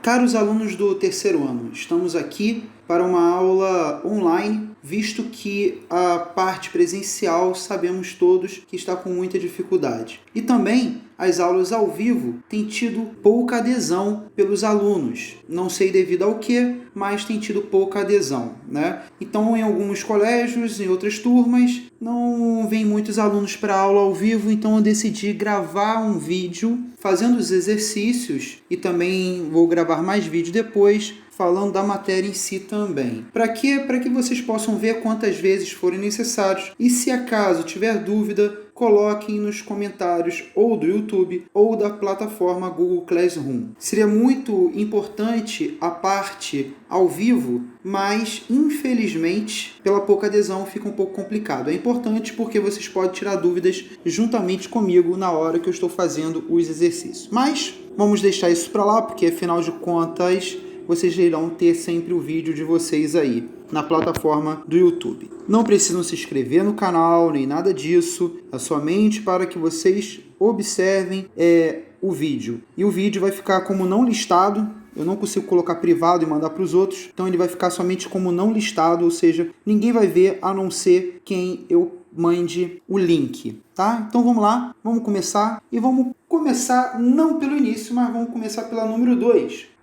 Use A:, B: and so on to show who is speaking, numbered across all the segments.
A: Caros alunos do terceiro ano, estamos aqui para uma aula online, visto que a parte presencial sabemos todos que está com muita dificuldade. E também as aulas ao vivo têm tido pouca adesão pelos alunos. Não sei devido ao que, mas tem tido pouca adesão, né? Então, em alguns colégios, em outras turmas, não vem muitos alunos para a aula ao vivo, então eu decidi gravar um vídeo fazendo os exercícios e também vou gravar mais vídeo depois, falando da matéria em si também. Para quê? Para que vocês possam ver quantas vezes forem necessários. E se acaso tiver dúvida, coloquem nos comentários ou do YouTube ou da plataforma Google Classroom. Seria muito importante a parte ao vivo, mas infelizmente, pela pouca adesão, fica um pouco complicado. É importante porque vocês podem tirar dúvidas juntamente comigo na hora que eu estou fazendo os exercícios. Mas vamos deixar isso para lá, porque afinal de contas, vocês irão ter sempre o vídeo de vocês aí na plataforma do YouTube. Não precisam se inscrever no canal, nem nada disso. É somente para que vocês observem o vídeo. E o vídeo vai ficar como não listado. Eu não consigo colocar privado e mandar para os outros. Então ele vai ficar somente como não listado, ou seja, ninguém vai ver a não ser quem eu mande o link, tá? Então vamos lá, vamos começar. E vamos começar não pelo início, mas vamos começar pela número 2.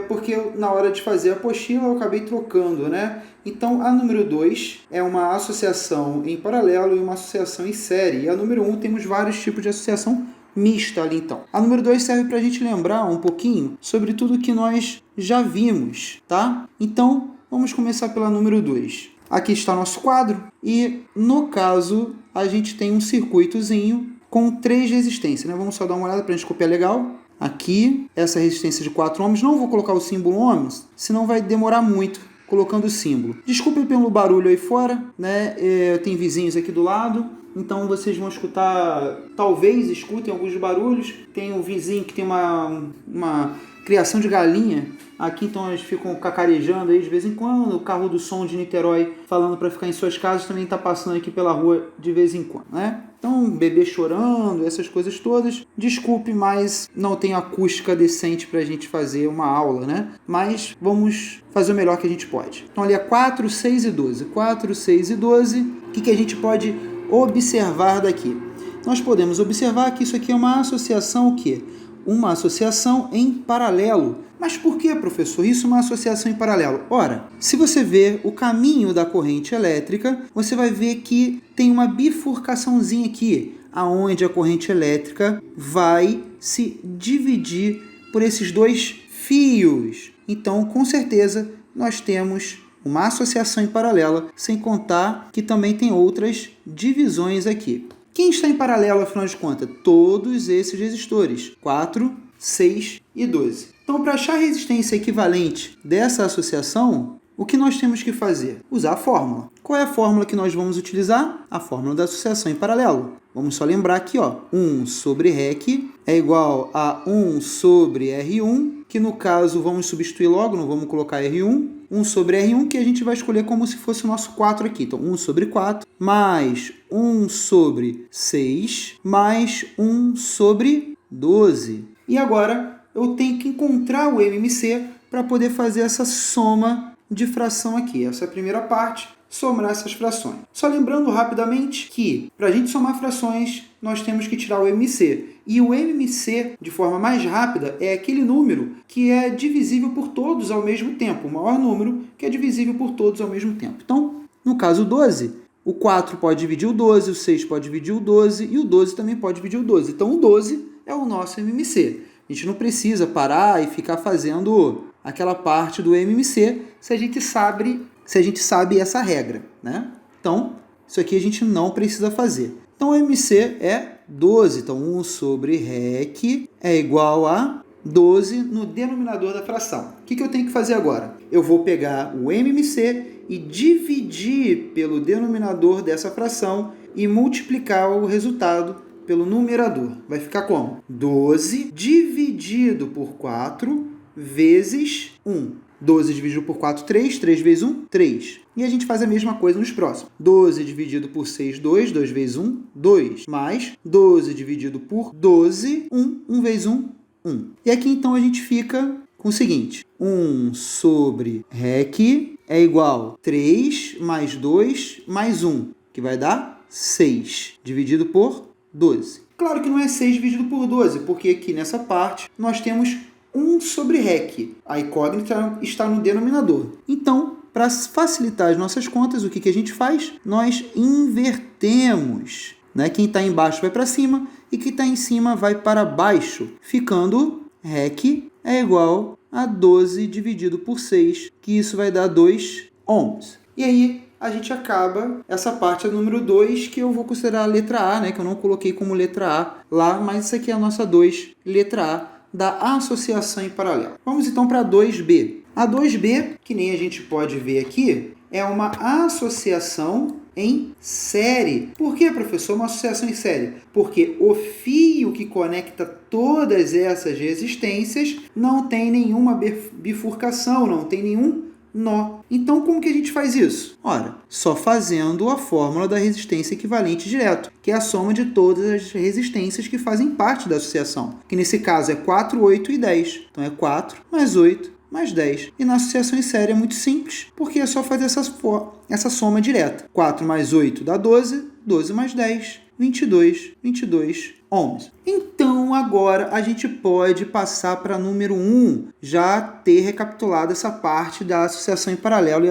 A: Porque na hora de fazer a apostila eu acabei trocando, né? Então a número 2 é uma associação em paralelo e uma associação em série. E a número 1 temos vários tipos de associação mista ali então. A número 2 serve para a gente lembrar um pouquinho sobre tudo que nós já vimos, tá? Então vamos começar pela número 2. Aqui está nosso quadro e no caso a gente tem um circuitozinho com 3 resistências, né? Vamos só dar uma olhada para a gente copiar legal. Aqui, essa resistência de 4 ohms, não vou colocar o símbolo ohms, senão vai demorar muito colocando o símbolo. Desculpem pelo barulho aí fora, né? Tem vizinhos aqui do lado, então vocês vão escutar, talvez escutem alguns barulhos. Tem um vizinho que tem uma criação de galinha aqui, então eles ficam cacarejando aí de vez em quando. O carro do som de Niterói falando para ficar em suas casas também está passando aqui pela rua de vez em quando, né? Então, bebê chorando, essas coisas todas. Desculpe, mas não tem acústica decente para a gente fazer uma aula, né? Mas vamos fazer o melhor que a gente pode. Então, ali é 4, 6 e 12. 4, 6 e 12. O que a gente pode observar daqui? Nós podemos observar que isso aqui é uma associação o quê? Uma associação em paralelo. Mas por que, professor, isso é uma associação em paralelo? Ora, se você ver o caminho da corrente elétrica, você vai ver que tem uma bifurcaçãozinha aqui, aonde a corrente elétrica vai se dividir por esses 2 fios. Então, com certeza, nós temos uma associação em paralelo, sem contar que também tem outras divisões aqui. Quem está em paralelo, afinal de contas? Todos esses resistores, 4, 6 e 12. Então, para achar a resistência equivalente dessa associação, o que nós temos que fazer? Usar a fórmula. Qual é a fórmula que nós vamos utilizar? A fórmula da associação em paralelo. Vamos só lembrar aqui, ó, 1 sobre REC é igual a 1 sobre R1, que no caso vamos substituir logo, não vamos colocar R1. 1 sobre R1, que a gente vai escolher como se fosse o nosso 4 aqui. Então, 1 sobre 4, mais 1 sobre 6, mais 1 sobre 12. E agora eu tenho que encontrar o MMC para poder fazer essa soma de fração aqui. Essa é a primeira parte, somar essas frações. Só lembrando rapidamente que, para a gente somar frações, nós temos que tirar o MMC. E o MMC, de forma mais rápida, é aquele número que é divisível por todos ao mesmo tempo. O maior número que é divisível por todos ao mesmo tempo. Então, no caso 12, o 4 pode dividir o 12, o 6 pode dividir o 12 e o 12 também pode dividir o 12. Então, o 12 é o nosso MMC. A gente não precisa parar e ficar fazendo aquela parte do MMC se a gente sabe essa regra, né? Então, isso aqui a gente não precisa fazer. Então, o MMC é 12. Então, 1 sobre REC é igual a 12 no denominador da fração. O que eu tenho que fazer agora? Eu vou pegar o MMC e dividir pelo denominador dessa fração e multiplicar o resultado pelo numerador. Vai ficar como? 12 dividido por 4 vezes 1. 12 dividido por 4, 3. 3 vezes 1, 3. E a gente faz a mesma coisa nos próximos. 12 dividido por 6, 2. 2 vezes 1, 2. Mais 12 dividido por 12, 1. 1 vezes 1, 1. E aqui então a gente fica com o seguinte: 1 sobre REC é igual a 3 mais 2 mais 1, que vai dar 6, dividido por 12. Claro que não é 6 dividido por 12, porque aqui nessa parte nós temos 1 sobre REC. A incógnita está no denominador. Então, para facilitar as nossas contas, o que a gente faz? Nós invertemos. Né? Quem está embaixo vai para cima e quem está em cima vai para baixo, ficando REC é igual a 12 dividido por 6, que isso vai dar 2 ohms. E aí a gente acaba essa parte do número 2, que eu vou considerar a letra A, né? Que eu não coloquei como letra A lá, mas isso aqui é a nossa 2, letra A, da associação em paralelo. Vamos então para 2B. A 2B, que nem a gente pode ver aqui, é uma associação em série. Por que, professor, uma associação em série? Porque o fio que conecta todas essas resistências não tem nenhuma bifurcação, não tem nenhum nó. Então, como que a gente faz isso? Ora, só fazendo a fórmula da resistência equivalente direto, que é a soma de todas as resistências que fazem parte da associação, que nesse caso é 4, 8 e 10. Então, é 4 mais 8 mais 10. E na associação em série é muito simples, porque é só fazer essa soma direta. 4 mais 8 dá 12, 12 mais 10, 22, 22 ohms. Então, agora a gente pode passar para número 1, já ter recapitulado essa parte da associação em paralelo e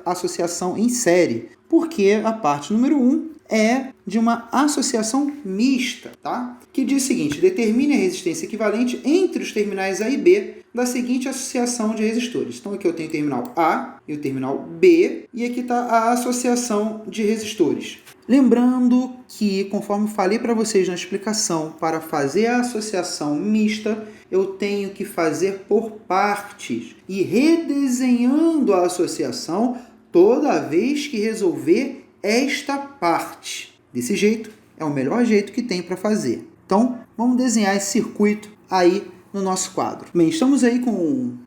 A: associação em série, porque a parte número 1 é de uma associação mista, tá? Que diz o seguinte: determine a resistência equivalente entre os terminais A e B da seguinte associação de resistores. Então, aqui eu tenho o terminal A e o terminal B, e aqui está a associação de resistores. Lembrando que, conforme falei para vocês na explicação, para fazer a associação mista, eu tenho que fazer por partes e redesenhando a associação toda vez que resolver esta parte. Desse jeito, é o melhor jeito que tem para fazer. Então, vamos desenhar esse circuito aí no nosso quadro. Bem, estamos aí com o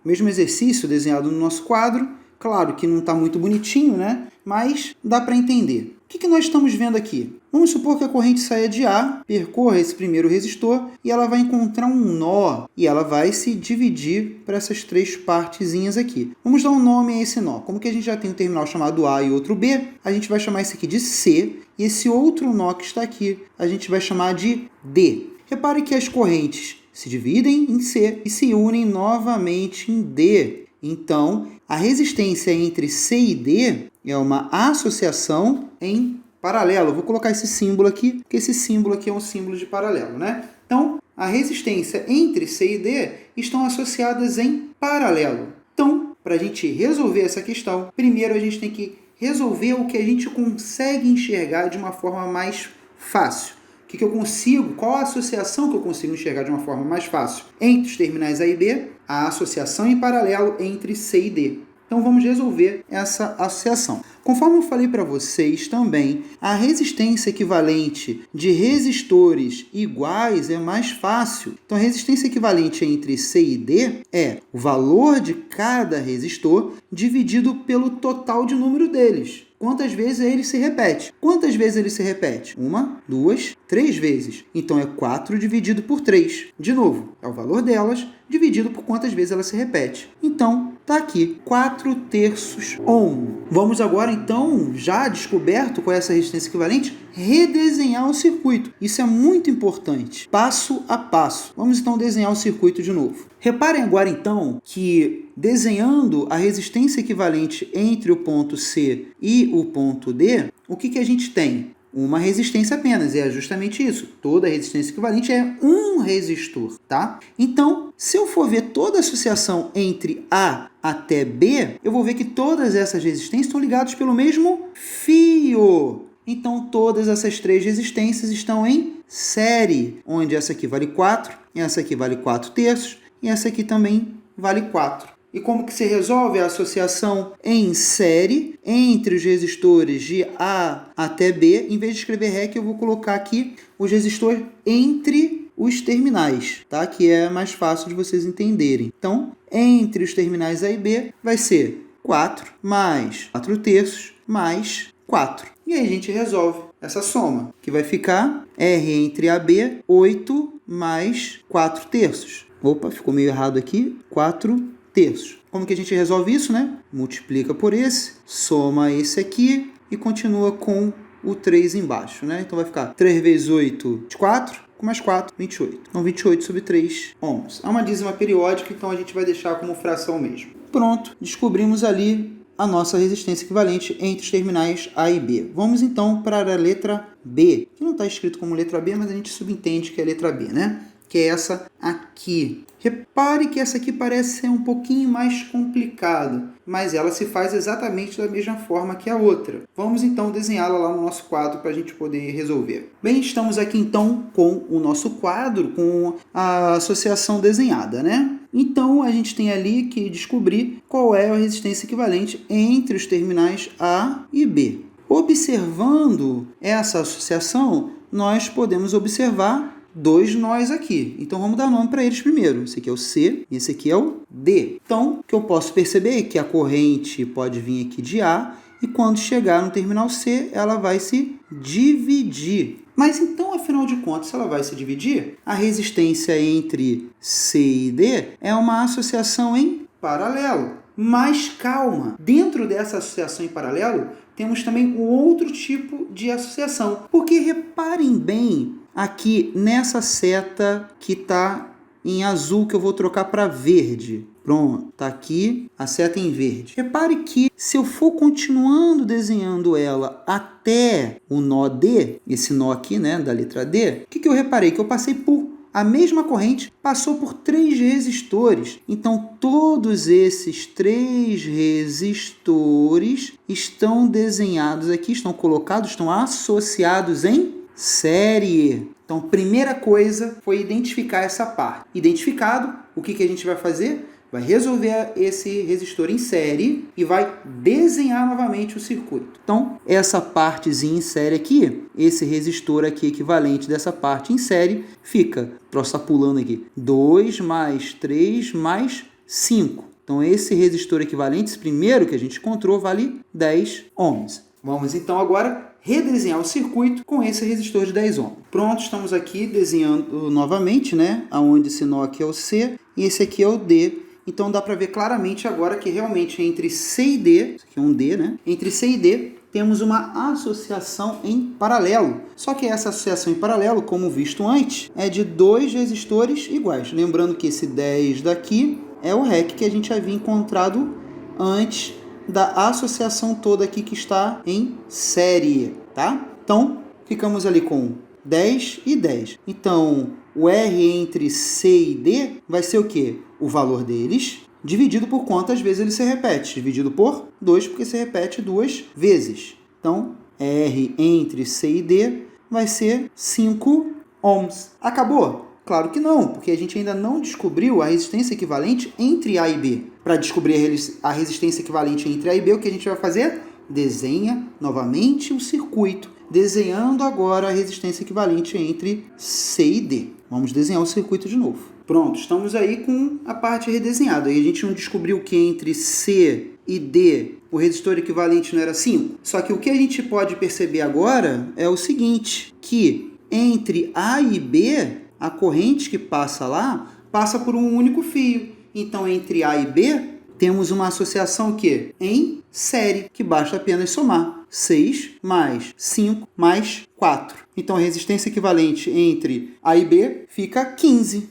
A: mesmo exercício desenhado no nosso quadro. Claro que não está muito bonitinho, né? Mas dá para entender. O que nós estamos vendo aqui? Vamos supor que a corrente saia de A, percorra esse primeiro resistor e ela vai encontrar um nó e ela vai se dividir para essas 3 partezinhas aqui. Vamos dar um nome a esse nó. Como que a gente já tem um terminal chamado A e outro B, a gente vai chamar esse aqui de C e esse outro nó que está aqui a gente vai chamar de D. Repare que as correntes se dividem em C e se unem novamente em D. Então, a resistência entre C e D é uma associação em paralelo. Vou colocar esse símbolo aqui, porque esse símbolo aqui é um símbolo de paralelo, né? Então, a resistência entre C e D estão associadas em paralelo. Então, para a gente resolver essa questão, primeiro a gente tem que resolver o que a gente consegue enxergar de uma forma mais fácil. O que eu consigo, qual a associação que eu consigo enxergar de uma forma mais fácil? Entre os terminais A e B, a associação em paralelo entre C e D. Então vamos resolver essa associação. Conforme eu falei para vocês também, a resistência equivalente de resistores iguais é mais fácil. Então a resistência equivalente entre C e D é o valor de cada resistor dividido pelo total de número deles. Quantas vezes ele se repete? Quantas vezes ele se repete? 1, 2, 3 vezes. Então é 4 dividido por 3. De novo, é o valor delas dividido por quantas vezes ela se repete. Então, está aqui, 4/3 ohm. Vamos agora, então, já descoberto qual é essa resistência equivalente, redesenhar o circuito. Isso é muito importante, passo a passo. Vamos, então, desenhar o circuito de novo. Reparem agora, então, que desenhando a resistência equivalente entre o ponto C e o ponto D, o que a gente tem? Uma resistência apenas, e é justamente isso. Toda resistência equivalente é um resistor, tá? Então, se eu for ver toda a associação entre A até B, eu vou ver que todas essas resistências estão ligadas pelo mesmo fio. Então, todas essas 3 resistências estão em série, onde essa aqui vale 4, essa aqui vale 4/3, e essa aqui também vale 4. E como que se resolve a associação em série entre os resistores de A até B? Em vez de escrever REC, eu vou colocar aqui os resistores entre os terminais, tá? Que é mais fácil de vocês entenderem. Então, entre os terminais A e B, vai ser 4 mais 4/3 mais 4. E aí a gente resolve essa soma, que vai ficar R entre AB, 8 mais 4/3. Opa, ficou meio errado aqui. 4/3. Como que a gente resolve isso, né? Multiplica por esse, soma esse aqui e continua com o 3 embaixo, né? Então vai ficar 3 vezes 8, 24, com mais 4, 28. Então 28/3 ohms. É uma dízima periódica, então a gente vai deixar como fração mesmo. Pronto, descobrimos ali a nossa resistência equivalente entre os terminais A e B. Vamos então para a letra B, que não está escrito como letra B, mas a gente subentende que é a letra B, né? Que é essa aqui. Repare que essa aqui parece ser um pouquinho mais complicada, mas ela se faz exatamente da mesma forma que a outra. Vamos então desenhá-la lá no nosso quadro para a gente poder resolver. Bem, estamos aqui então com o nosso quadro, com a associação desenhada, né? Então a gente tem ali que descobrir qual é a resistência equivalente entre os terminais A e B. Observando essa associação, nós podemos observar dois nós aqui. Então vamos dar nome para eles primeiro. Esse aqui é o C e esse aqui é o D. Então, o que eu posso perceber é que a corrente pode vir aqui de A e quando chegar no terminal C, ela vai se dividir. Mas então, afinal de contas, se ela vai se dividir, a resistência entre C e D é uma associação em paralelo. Mas calma, dentro dessa associação em paralelo, temos também um outro tipo de associação. Porque reparem bem aqui nessa seta que está em azul, que eu vou trocar para verde. Pronto, está aqui a seta em verde. Repare que se eu for continuando desenhando ela até o nó D, esse nó aqui, né, da letra D, o que eu reparei? Que eu passei por a mesma corrente, passou por 3 resistores. Então, todos esses 3 resistores estão desenhados aqui, estão colocados, estão associados em série. Então, primeira coisa foi identificar essa parte. Identificado, o que a gente vai fazer? Vai resolver esse resistor em série e vai desenhar novamente o circuito. Então, essa partezinha em série aqui, esse resistor aqui equivalente dessa parte em série, fica, posso estar pulando aqui, 2 mais 3 mais 5. Então, esse resistor equivalente, esse primeiro que a gente encontrou, vale 10 ohms. Vamos então agora redesenhar o circuito com esse resistor de 10 ohms. Pronto, estamos aqui desenhando novamente, né? Onde esse nó aqui é o C e esse aqui é o D. Então dá para ver claramente agora que realmente entre C e D, isso aqui é um D, né? Entre C e D temos uma associação em paralelo. Só que essa associação em paralelo, como visto antes, é de 2 resistores iguais. Lembrando que esse 10 daqui é o REC que a gente havia encontrado antes da associação toda aqui que está em série, tá? Então, ficamos ali com 10 e 10. Então, o R entre C e D vai ser o quê? O valor deles dividido por quantas vezes ele se repete. Dividido por 2, porque se repete 2 vezes. Então, R entre C e D vai ser 5 ohms. Acabou? Claro que não, porque a gente ainda não descobriu a resistência equivalente entre A e B. Para descobrir a resistência equivalente entre A e B, o que a gente vai fazer? Desenha novamente o circuito, desenhando agora a resistência equivalente entre C e D. Vamos desenhar o circuito de novo. Pronto, estamos aí com a parte redesenhada. E a gente não descobriu que entre C e D o resistor equivalente não era 5? Só que o que a gente pode perceber agora é o seguinte, que entre A e B, a corrente que passa lá, passa por um único fio. Então, entre A e B, temos uma associação que em série, que basta apenas somar 6 mais 5 mais 4. Então, a resistência equivalente entre A e B fica 15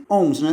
A: ohms, né?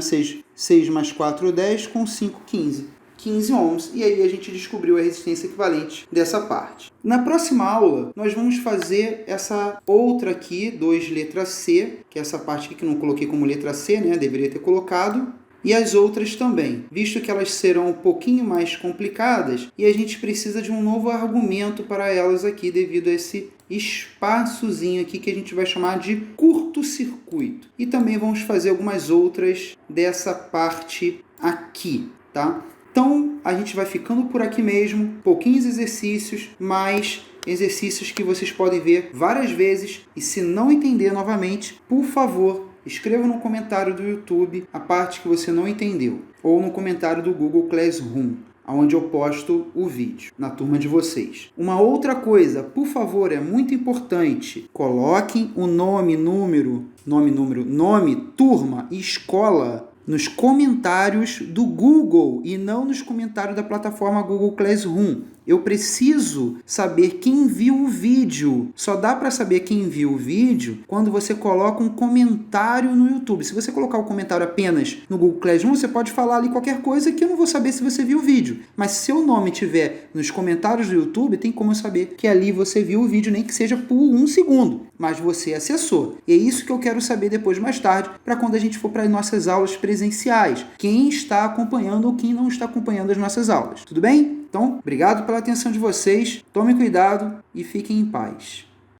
A: 6 mais 4, 10, com 5, 15 ohms. E aí a gente descobriu a resistência equivalente dessa parte. Na próxima aula, nós vamos fazer essa outra aqui, 2 letra C, que é essa parte aqui que eu não coloquei como letra C, né? Deveria ter colocado. E as outras também, visto que elas serão um pouquinho mais complicadas e a gente precisa de um novo argumento para elas aqui devido a esse espaçozinho aqui que a gente vai chamar de curto-circuito. E também vamos fazer algumas outras dessa parte aqui, tá? Então, a gente vai ficando por aqui mesmo, pouquinhos exercícios, mas exercícios que vocês podem ver várias vezes e se não entender novamente, por favor, escreva no comentário do YouTube a parte que você não entendeu ou no comentário do Google Classroom. onde eu posto o vídeo na turma de vocês. Uma outra coisa, por favor, é muito importante, coloquem o nome, turma e escola nos comentários do Google e não nos comentários da plataforma Google Classroom. Eu preciso saber quem viu o vídeo. Só dá para saber quem viu o vídeo quando você coloca um comentário no YouTube. Se você colocar o comentário apenas no Google Classroom, você pode falar ali qualquer coisa que eu não vou saber se você viu o vídeo. Mas se seu nome estiver nos comentários do YouTube, tem como eu saber que ali você viu o vídeo, nem que seja por 1 segundo. Mas você acessou. E é isso que eu quero saber depois, mais tarde, para quando a gente for para as nossas aulas presenciais. Quem está acompanhando ou quem não está acompanhando as nossas aulas. Tudo bem? Então, obrigado pela atenção de vocês, tomem cuidado e fiquem em paz.